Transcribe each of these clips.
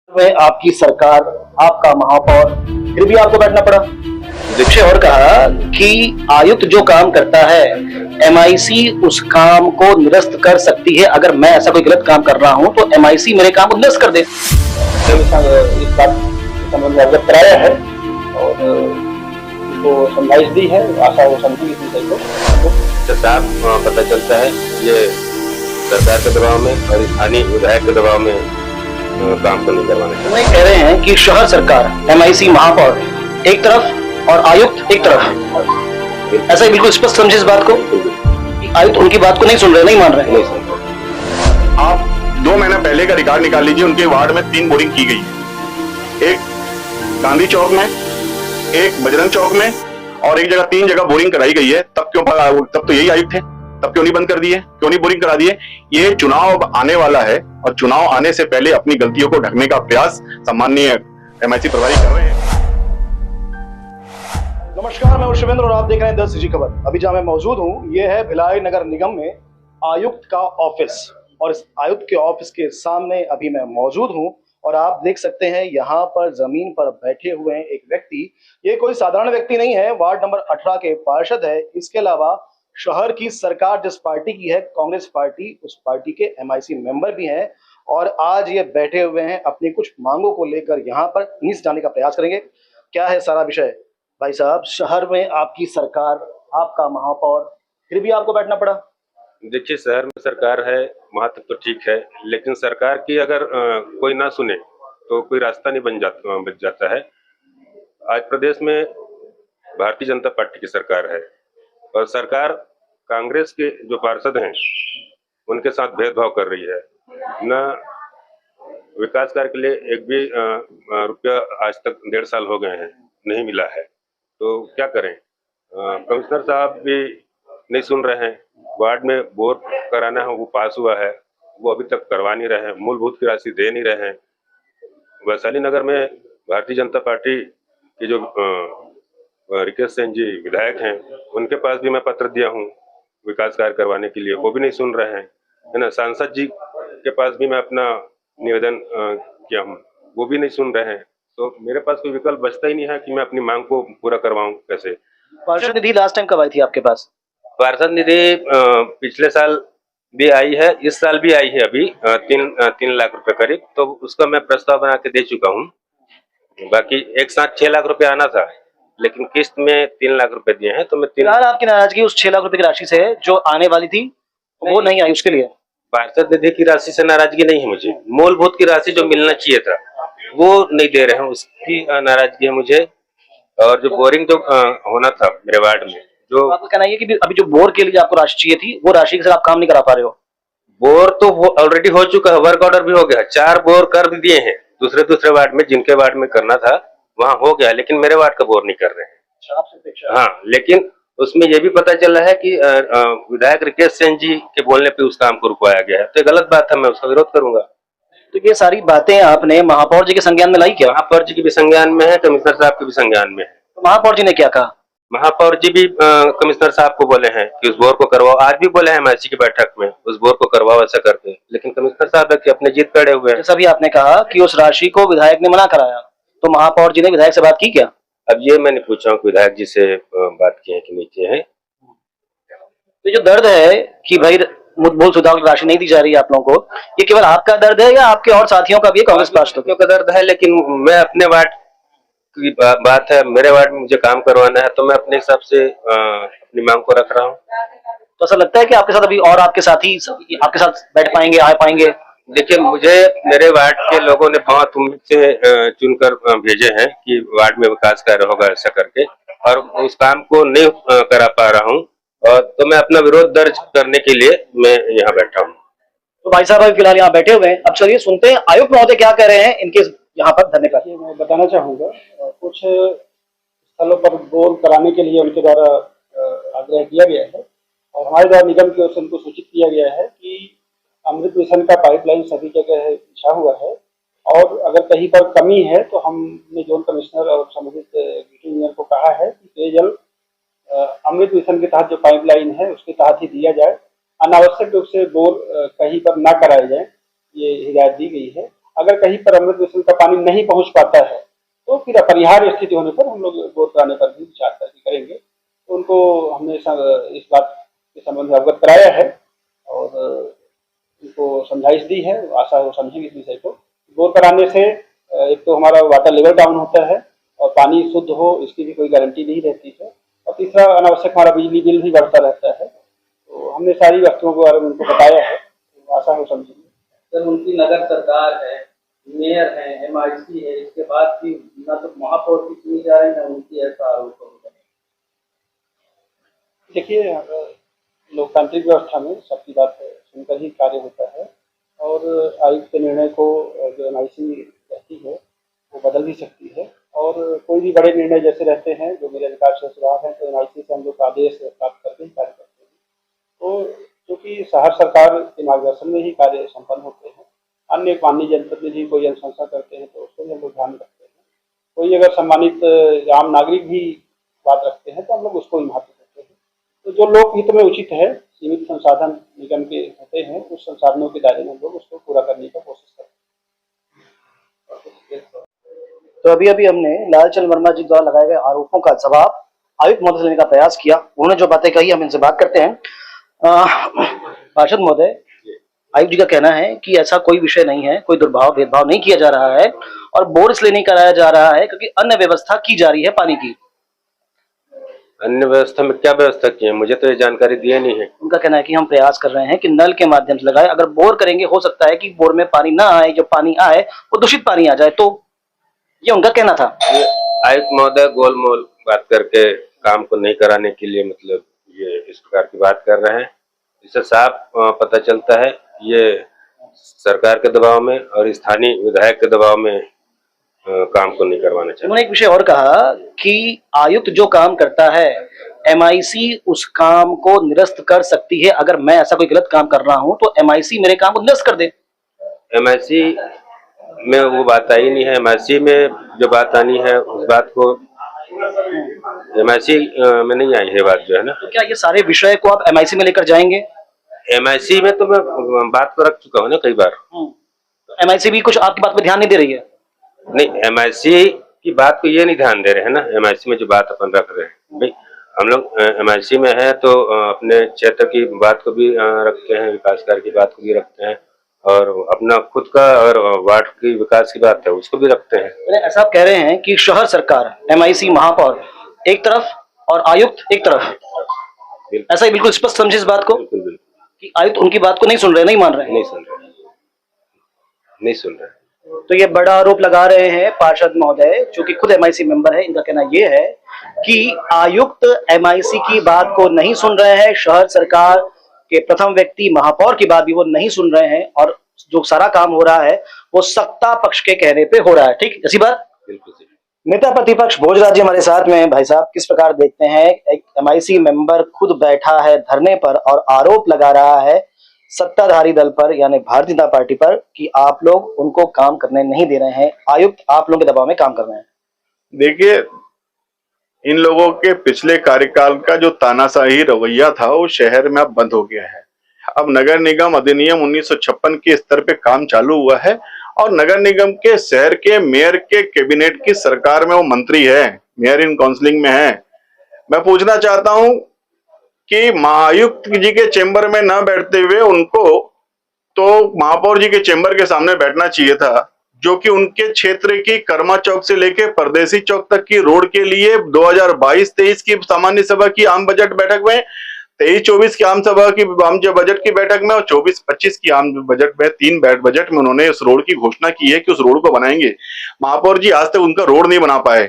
में आपकी सरकार, आपका महापौर, फिर भी आपको बैठना पड़ा। विषय और कहा कि आयुक्त जो काम करता है, एमआईसी उस काम को निरस्त कर सकती है। अगर मैं ऐसा कोई गलत काम कर रहा हूं तो एमआईसी मेरे काम को निरस्त कर दे। इस बात संबंध में अवगत कराया है और उसको समझाइश दी है। आशा वो समझेगी इस विषय को। साफ पता चलता है ये सरकार के दबाव में और स्थानीय विधायक के दबाव में काम को नहीं करवाने। वही कह रहे हैं कि शहर सरकार, एमआईसी, महापौर एक तरफ और आयुक्त एक तरफ। ऐसा ही बिल्कुल स्पष्ट समझे इस बात को। आयुक्त उनकी बात को नहीं सुन रहे, नहीं मान रहे। आप 2 महीना पहले का रिकॉर्ड निकाल लीजिए। उनके वार्ड में 3 बोरिंग की गई है, एक गांधी चौक में, एक बजरंग चौक में और एक जगह 3 जगह बोरिंग कराई गई है। तब तो यही आयुक्त थे, तब क्यों नहीं बंद कर दिए, क्यों नहीं बोरिंग करा दिए? ये चुनाव आने वाला है और चुनाव आने से पहले अपनी गलतियों को ढकने का प्रयास सम्माननीय एमआईसी प्रभारी कर रहे हैं। नमस्कार, मैं शिवेंद्र और आप देख रहे हैं 10 CG खबर। अभी जहां मैं मौजूद हूं, यह है भिलाई नगर निगम में आयुक्त का ऑफिस और इस आयुक्त के ऑफिस के सामने अभी मैं मौजूद हूं और आप देख सकते हैं यहाँ पर जमीन पर बैठे हुए हैं एक व्यक्ति। ये कोई साधारण व्यक्ति नहीं है, वार्ड नंबर 18 के पार्षद है। इसके अलावा शहर की सरकार जिस पार्टी की है, कांग्रेस पार्टी, उस पार्टी के एमआईसी मेंबर भी हैं और आज ये बैठे हुए हैं अपनी कुछ मांगों को लेकर। यहाँ पर नीचे जाने का प्रयास करेंगे। क्या है सारा विषय? भाई साहब, शहर में आपकी सरकार, आपका महापौर, फिर भी आपको बैठना पड़ा। देखिए, शहर में सरकार है, वहाँ तक तो ठीक है, लेकिन सरकार की अगर कोई ना सुने तो कोई रास्ता नहीं बच जाता है। आज प्रदेश में भारतीय जनता पार्टी की सरकार है और सरकार कांग्रेस के जो पार्षद हैं उनके साथ भेदभाव कर रही है। न विकास कार्य के लिए एक भी रुपया आज तक 1.5 साल हो गए हैं, नहीं मिला है। तो क्या करें? कमिश्नर साहब भी नहीं सुन रहे हैं। वार्ड में बोर कराना है, वो पास हुआ है, वो अभी तक करवा नहीं रहे हैं। मूलभूत की राशि दे नहीं रहे हैं। वैशाली नगर में भारतीय जनता पार्टी के जो रिकेश सिंह जी विधायक हैं, उनके पास भी मैं पत्र दिया हूँ विकास कार्य करवाने के लिए, वो भी नहीं सुन रहे हैं, है ना। सांसद जी के पास भी मैं अपना निवेदन किया हूँ, वो भी नहीं सुन रहे हैं। तो मेरे पास कोई विकल्प बचता ही नहीं है कि मैं अपनी मांग को पूरा करवाऊं कैसे। पार्षद निधि लास्ट टाइम कब आई थी आपके पास? पार्षद निधि पिछले साल भी आई है, इस साल भी आई है अभी 3 लाख रुपए करीब। तो उसका मैं प्रस्ताव बना के दे चुका हूँ। बाकी एक साथ 6 लाख रुपए आना था, लेकिन किस्त में 3 लाख रुपए दिए हैं। तो मैं फिलहाल आपकी नाराजगी उस 6 लाख रुपए की राशि से है जो आने वाली थी, वो नहीं आई, उसके लिए? पार्षद निधि की राशि से नाराजगी नहीं है मुझे। मूलभूत की राशि जो मिलना चाहिए था वो नहीं दे रहे हैं, उसकी नाराजगी है मुझे। और जो बोरिंग जो होना था मेरे वार्ड में, जो आपका कहना है कि अभी जो बोर के लिए आपको राशि चाहिए थी, वो राशि से आप काम नहीं करा पा रहे हो। बोर तो ऑलरेडी हो चुका है, वर्क ऑर्डर भी हो गया। 4 बोर कर दिए हैं दूसरे वार्ड में, जिनके वार्ड में करना था वहाँ हो गया, लेकिन मेरे वार्ड का बोर नहीं कर रहे हैं। हाँ, लेकिन उसमें ये भी पता चला है कि विधायक रिकेश सिंह जी के बोलने पे उस काम को रुकवाया गया है। तो गलत बात है, मैं उसका विरोध करूंगा। तो ये सारी बातें आपने महापौर जी के संज्ञान में लाई क्या? महापौर जी के भी संज्ञान में है, कमिश्नर साहब के भी संज्ञान में है। तो महापौर जी ने क्या कहा? महापौर जी भी कमिश्नर साहब को बोले हैं कि उस बोर को करवाओ। आज भी बोले हैं एमआईसी की बैठक में, उस बोर को करवाओ ऐसा करके, लेकिन कमिश्नर साहब है कि अपने जीत पे अड़े हुए हैं। सभी आपने कहा कि उस राशि को विधायक ने मना कराया, तो महापौर जी ने विधायक से बात की क्या? अब ये मैंने पूछा कि विधायक जी से बात की है कि नीचे है। तो जो दर्द है कि भाई मूलभूत सुधार की राशि नहीं दी जा रही है आप लोगों को, ये केवल आपका दर्द है या आपके और साथियों का भी है, कांग्रेस पार्षदों का दर्द है? लेकिन मैं अपने वार्ड की बात है, मेरे वार्ड में मुझे काम करवाना है, तो मैं अपने हिसाब से अपनी मांग को रख रहा हूँ। तो ऐसा लगता है कि आपके साथ अभी और आपके साथी आपके साथ बैठ पाएंगे, आ पाएंगे? देखिए, मुझे मेरे वार्ड के लोगों ने बहुत उम्मीद से चुनकर भेजे हैं कि वार्ड में विकास कार्य होगा ऐसा करके, और उस काम को नहीं करा पा रहा हूँ, और तो मैं अपना विरोध दर्ज करने के लिए मैं यहाँ बैठा हूँ। तो भाई साहब अभी फिलहाल यहाँ बैठे हुए हैं। अब चलिए सुनते हैं आयुक्त महोदय क्या कह रहे हैं इनके यहाँ पर धरने पर। मैं बताना चाहूँगा, कुछ स्थलों पर बोर कराने के लिए उनके द्वारा आग्रह किया गया है और हमारे द्वारा निगम की ओर से उनको सूचित किया गया है कि अमृत मिशन का पाइपलाइन सभी जगह बिछा हुआ है और अगर कहीं पर कमी है तो हमने जोन कमिश्नर और संबंधित ड्यूटी इंजीनियर को कहा है कि पेयजल अमृत मिशन के तहत जो पाइपलाइन है उसके तहत ही दिया जाए, अनावश्यक रूप से बोर कहीं पर ना कराए जाए, ये हिदायत दी गई है। अगर कहीं पर अमृत मिशन का पानी नहीं पहुंच पाता है तो फिर अपरिहार्य स्थिति होने पर हम लोग बोर कराने पर भी विचार करेंगे। तो उनको हमने इस बात के संबंध में अवगत कराया है और उनको समझाइश दी है। आशा है वो समझेंगे इस विषय को। बोर कराने से एक तो हमारा वाटर लेवल डाउन होता है और पानी शुद्ध हो इसकी भी कोई गारंटी नहीं रहती है, और तीसरा अनावश्यक हमारा बिजली बिल भी बढ़ता रहता है। तो हमने सारी वस्तुओं के बारे में उनको बताया है, तो आशा है वो समझेंगे। सर, उनकी नगर सरकार है, मेयर है, MIC है, इसके बाद भी ना तो महापौर की सुनी जा रही, ना उनकी ऐसा आरोप हो रहा है। देखिए, लोकतांत्रिक व्यवस्था में सबकी बात सुनकर ही कार्य होता है और आयुक्त के निर्णय को जो MIC रहती है वो बदल भी सकती है, और कोई भी बड़े निर्णय जैसे रहते हैं जो मेरे अधिकार से सुराग हैं तो MIC से हम लोग आदेश प्राप्त करके ही कार्य करते हैं। तो क्योंकि शहर सरकार के मार्गदर्शन में ही कार्य संपन्न होते हैं, अन्य माननीय जनप्रतिनिधि कोई अनुशंसा करते हैं तो उसको भी हम लोग ध्यान रखते हैं। कोई अगर सम्मानित आम नागरिक भी बात रखते हैं तो हम लोग उसको भी महत्व देते हैं। तो जो लोक हित में उचित है, सीमित संसाधन निगम के होते हैं, उस संसाधनों के दायरे में हम लोग उसको पूरा करने की कोशिश करते हैं। तो अभी अभी हमने लालचंद वर्मा जी द्वारा लगाए गए आरोपों का जवाब आयुक्त महोदय से लेने का प्रयास किया। उन्होंने जो बातें कही हम इनसे बात करते हैं। पार्षद महोदय, आयुक्त जी का कहना है कि ऐसा कोई विषय नहीं है, कोई दुर्भाव भेदभाव नहीं किया जा रहा है और बोर इसलिए नहीं कराया जा रहा है क्योंकि अन्य व्यवस्था की जा रही है पानी की। अन्य व्यवस्था में क्या व्यवस्था की है, मुझे तो ये जानकारी दी नहीं है। उनका कहना है कि हम प्रयास कर रहे हैं कि नल के माध्यम से लगाए, अगर बोर करेंगे हो सकता है कि बोर में पानी ना आए, जो पानी आए वो दूषित पानी आ जाए। तो ये उनका कहना था। ये आयुक्त महोदय गोलमोल बात करके काम को नहीं कराने के लिए मतलब ये इस प्रकार की बात कर रहे हैं। इससे साफ पता चलता है ये सरकार के दबाव में और स्थानीय विधायक के दबाव में काम को नहीं करवाना चाहिए। उन्होंने एक विषय और कहा कि आयुक्त जो काम करता है MIC उस काम को निरस्त कर सकती है। अगर मैं ऐसा कोई गलत काम कर रहा हूं तो MIC मेरे काम को निरस्त कर दे। MIC में वो बात आई नहीं है। MIC में जो बात आनी है उस बात को MIC में नहीं आई है बात, जो है ना। तो क्या ये सारे विषय को आप MIC में लेकर जाएंगे? MIC में तो मैं बात तो रख चुका हूँ ना कई बार। तो MIC भी कुछ आपकी बात पे ध्यान नहीं दे रही है? नहीं, MIC की बात को ये नहीं ध्यान दे रहे हैं ना। MIC में जो बात अपन रख रहे हैं भाई, हम लोग MIC में है तो अपने क्षेत्र की बात को भी रखते हैं, विकास कार्य की बात को भी रखते हैं, और अपना खुद का और वार्ड की विकास की बात है उसको भी रखते हैं। ऐसा आप कह रहे हैं कि शहर सरकार, MIC, महापौर एक तरफ और आयुक्त एक तरफ, ऐसा ही बिल्कुल स्पष्ट समझे इस बात को कि आयुक्त उनकी बात को नहीं सुन रहे, नहीं मान रहे, नहीं सुन रहे। तो ये बड़ा आरोप लगा रहे हैं पार्षद महोदय, जो कि खुद MIC मेंबर है। इनका कहना ये है कि आयुक्त MIC की बात को नहीं सुन रहे हैं, शहर सरकार के प्रथम व्यक्ति महापौर की बात भी वो नहीं सुन रहे हैं, और जो सारा काम हो रहा है वो सत्ता पक्ष के कहने पे हो रहा है। ठीक, ऐसी बात? बिल्कुल सही। नेता प्रतिपक्ष भोजराज जी हमारे साथ में हैं। भाई साहब, किस प्रकार देखते हैं, एक MIC मेंबर खुद बैठा है धरने पर और आरोप लगा रहा है सत्ताधारी दल पर यानी भारतीय जनता पार्टी पर कि आप लोग उनको काम करने नहीं दे रहे हैं, आयुक्त आप लोगों के दबाव में काम कर रहे हैं। देखिए, इन लोगों के पिछले कार्यकाल का जो तानाशाही रवैया था वो शहर में अब बंद हो गया है। अब नगर निगम अधिनियम 1956 के स्तर पे काम चालू हुआ है और नगर निगम के शहर के मेयर के कैबिनेट की सरकार में वो मंत्री है, मेयर इन काउंसलिंग में है। मैं पूछना चाहता हूं कि महाआयुक्त जी के चेंबर में न बैठते हुए उनको तो महापौर जी के चेंबर के सामने बैठना चाहिए था, जो कि उनके क्षेत्र की कर्मा चौक से लेके परदेसी चौक तक की रोड के लिए 2022-23 की सामान्य सभा की आम बजट बैठक में, 23-24 की आम सभा की आम बजट की बैठक में और 24-25 की आम बजट में, 3 बजट में उन्होंने उस रोड की घोषणा की है कि उस रोड को बनाएंगे। महापौर जी आज तक उनका रोड नहीं बना पाए।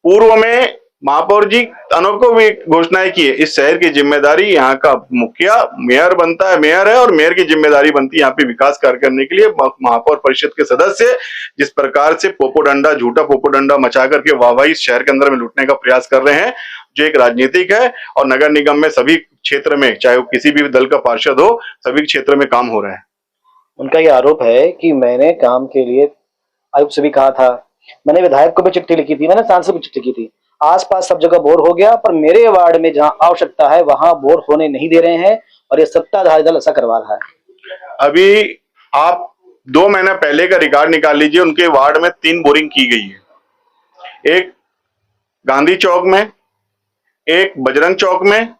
पूर्व में महापौर जी अनेकों भी घोषणाएं की है। इस शहर की जिम्मेदारी यहाँ का मुखिया मेयर बनता है, मेयर है, और मेयर की जिम्मेदारी बनती है यहाँ पे विकास कार्य करने के लिए। महापौर परिषद के सदस्य जिस प्रकार से पोपोडंडा, झूठा पोपोडंडा मचा करके वाहवाही शहर के अंदर में लूटने का प्रयास कर रहे हैं, जो एक राजनीतिक है, और नगर निगम में सभी क्षेत्र में, चाहे वो किसी भी दल का पार्षद हो, सभी क्षेत्र में काम हो रहा है। उनका ये आरोप है कि मैंने काम के लिए आयुक्त से भी कहा था, मैंने विधायक को भी चिट्ठी लिखी थी, मैंने सांसद को भी चिट्ठी की थी, आसपास सब जगह बोर हो गया, पर मेरे वार्ड में जहां आवश्यकता है वहां बोर होने नहीं दे रहे हैं, और ये सत्ताधारी दल ऐसा करवा रहा है। अभी आप 2 महीना पहले का रिकॉर्ड निकाल लीजिए, उनके वार्ड में 3 बोरिंग की गई है। एक गांधी चौक में, एक बजरंग चौक में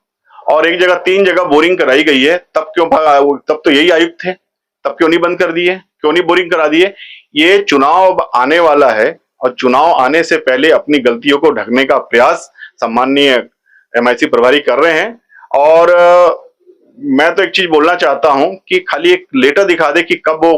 और एक जगह 3 जगह बोरिंग कराई गई है। तब तो यही आयुक्त थे, तब क्यों नहीं बंद कर दिए, क्यों नहीं बोरिंग करा दिए? ये चुनाव आने वाला है और चुनाव आने से पहले अपनी गलतियों को ढकने का प्रयास सम्माननीय एमआईसी प्रभारी कर रहे हैं। और मैं तो एक चीज बोलना चाहता हूं कि खाली एक लेटर दिखा दे कि कब वो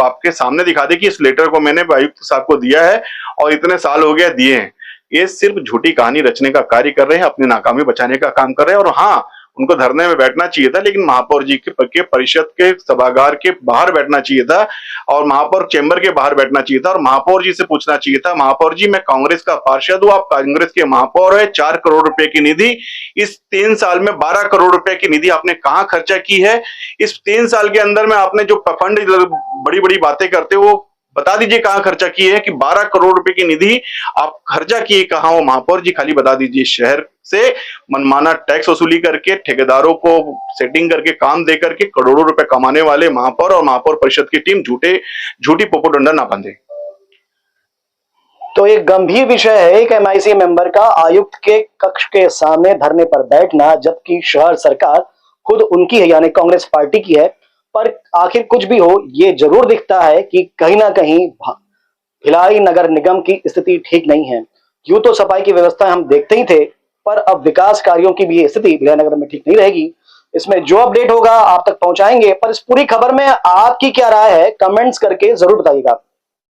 आपके सामने दिखा दे कि इस लेटर को मैंने आयुक्त साहब को दिया है और इतने साल हो गया दिए हैं। ये सिर्फ झूठी कहानी रचने का कार्य कर रहे हैं, अपनी नाकामी बचाने का काम कर रहे हैं। और हाँ, उनको धरने में बैठना चाहिए था, लेकिन महापौर जी के परिषद के सभागार के बाहर बैठना चाहिए था और महापौर चेंबर के बाहर बैठना चाहिए था और महापौर जी से पूछना चाहिए था, महापौर जी मैं कांग्रेस का पार्षद हूं, आप कांग्रेस के महापौर है, 4 करोड़ रुपए की निधि, इस 3 साल में 12 करोड़ रुपए की निधि आपने कहां खर्चा की है? इस 3 साल के अंदर में आपने जो फंड बड़ी बड़ी बातें करते हो, बता दीजिए कहां खर्चा किए हैं कि 12 करोड़ रुपए की निधि आप खर्चा किए कहां हो? महापौर जी खाली बता दीजिए। शहर से मनमाना टैक्स वसूली करके, ठेकेदारों को सेटिंग करके, काम दे करके करोड़ों रुपए कमाने वाले महापौर और महापौर परिषद की टीम झूठी पोपोडंडा ना बांधे। तो एक गंभीर विषय है एक एमआईसी मेंबर का आयुक्त के कक्ष के सामने धरने पर बैठना, जबकि शहर सरकार खुद उनकी है, यानी कांग्रेस पार्टी की है। पर आखिर कुछ भी हो, ये जरूर दिखता है कि कहीं ना कहीं भिलाई नगर निगम की स्थिति ठीक नहीं है। यूं तो सफाई की व्यवस्था हम देखते ही थे, पर अब विकास कार्यों की भी स्थिति भिलाई नगर में ठीक नहीं रहेगी। इसमें जो अपडेट होगा आप तक पहुंचाएंगे, पर इस पूरी खबर में आपकी क्या राय है, कमेंट्स करके जरूर बताइएगा।